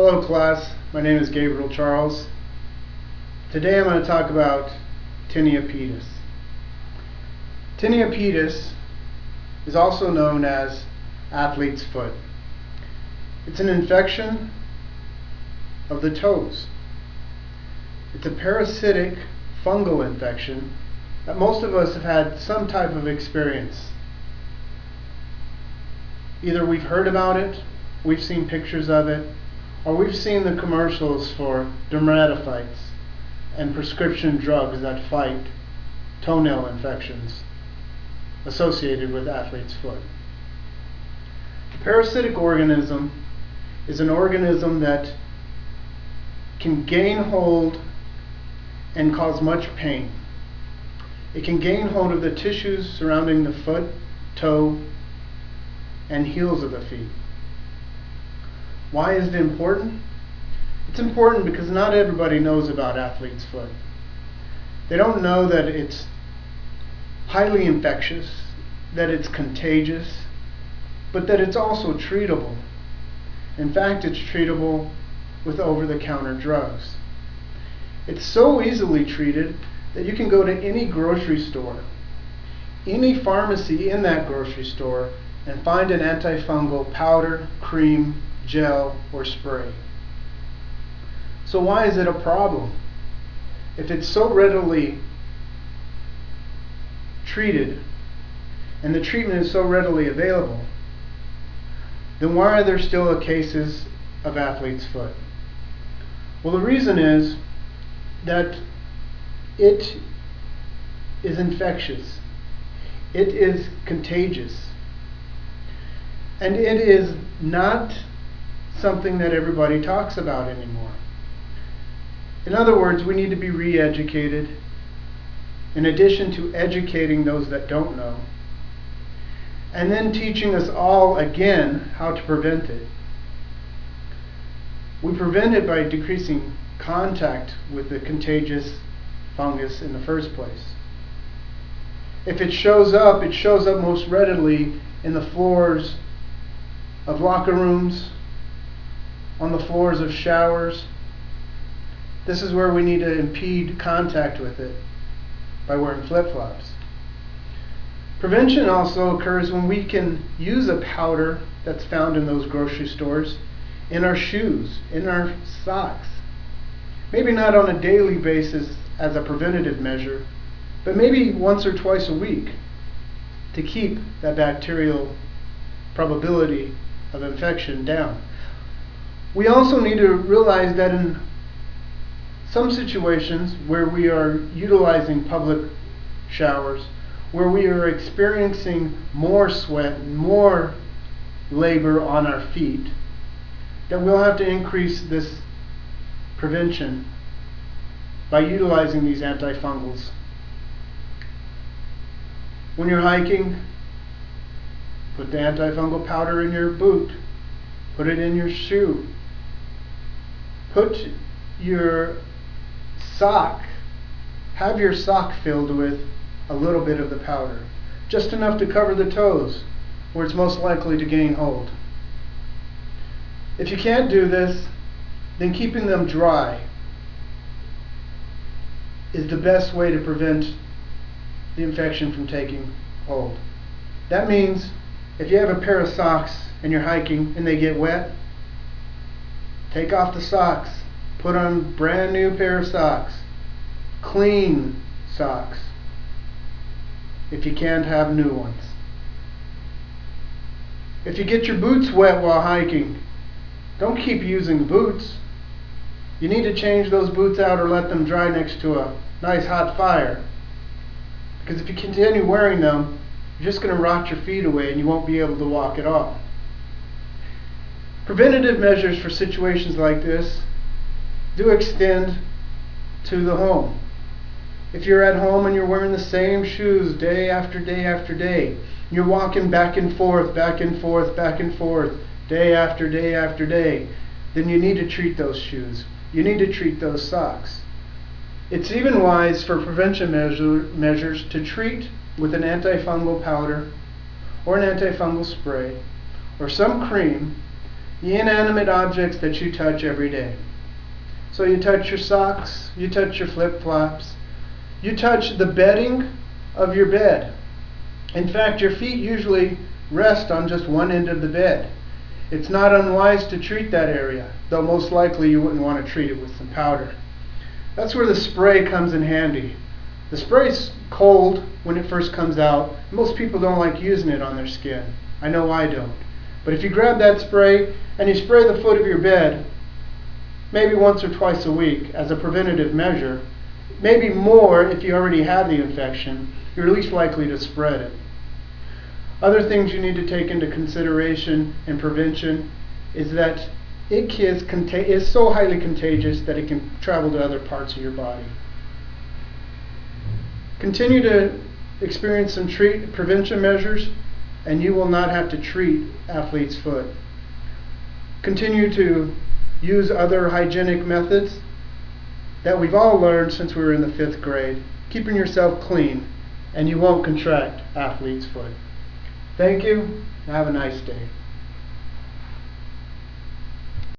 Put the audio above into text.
Hello class, my name is Gabriel Charles. Today I'm going to talk about tinea pedis. Tinea pedis is also known as athlete's foot. It's an infection of the toes. It's a parasitic fungal infection that most of us have had some type of experience. Either we've heard about it, we've seen pictures of it, or we've seen the commercials for dermatophytes and prescription drugs that fight toenail infections associated with athlete's foot. A parasitic organism is an organism that can gain hold and cause much pain. It can gain hold of the tissues surrounding the foot, toe, and heels of the feet. Why is it important? It's important because not everybody knows about athlete's foot. They don't know that it's highly infectious, that it's contagious, but that it's also treatable. In fact, it's treatable with over-the-counter drugs. It's so easily treated that you can go to any grocery store, any pharmacy in that grocery store, and find an antifungal powder, cream, gel, or spray. So why is it a problem? If it's so readily treated and the treatment is so readily available, then why are there still cases of athlete's foot? Well, the reason is that it is infectious, it is contagious, and it is not something that everybody talks about anymore. In other words, we need to be re-educated in addition to educating those that don't know, and then teaching us all again how to prevent it. We prevent it by decreasing contact with the contagious fungus in the first place. If it shows up most readily in the floors of locker rooms, on the floors of showers. This is where we need to impede contact with it by wearing flip-flops. Prevention also occurs when we can use a powder that's found in those grocery stores in our shoes, in our socks. Maybe not on a daily basis as a preventative measure, but maybe once or twice a week to keep that bacterial probability of infection down. We also need to realize that in some situations where we are utilizing public showers, where we are experiencing more sweat and more labor on our feet, that we'll have to increase this prevention by utilizing these antifungals. When you're hiking, put the antifungal powder in your boot, put it in your shoe. Put your sock, have your sock filled with a little bit of the powder, just enough to cover the toes where it's most likely to gain hold. If you can't do this, then keeping them dry is the best way to prevent the infection from taking hold. That means if you have a pair of socks and you're hiking and they get wet, take off the socks, put on a brand new pair of socks, clean socks, if you can't have new ones. If you get your boots wet while hiking, don't keep using boots. You need to change those boots out or let them dry next to a nice hot fire. Because if you continue wearing them, you're just going to rot your feet away and you won't be able to walk at all. Preventative measures for situations like this do extend to the home. If you're at home and you're wearing the same shoes day after day after day, you're walking back and forth, back and forth, back and forth, day after day after day, then you need to treat those shoes. You need to treat those socks. It's even wise for prevention measures to treat with an antifungal powder or an antifungal spray or some cream the inanimate objects that you touch every day. So you touch your socks, you touch your flip-flops, you touch the bedding of your bed. In fact, your feet usually rest on just one end of the bed. It's not unwise to treat that area, though most likely you wouldn't want to treat it with some powder. That's where the spray comes in handy. The spray's cold when it first comes out. Most people don't like using it on their skin. I know I don't. But if you grab that spray and you spray the foot of your bed, maybe once or twice a week as a preventative measure, maybe more if you already have the infection, you're least likely to spread it. Other things you need to take into consideration in prevention is that it is so highly contagious that it can travel to other parts of your body. Continue to experience some prevention measures, and you will not have to treat athlete's foot. Continue to use other hygienic methods that we've all learned since we were in the 5th grade. Keeping yourself clean, and you won't contract athlete's foot. Thank you, and have a nice day.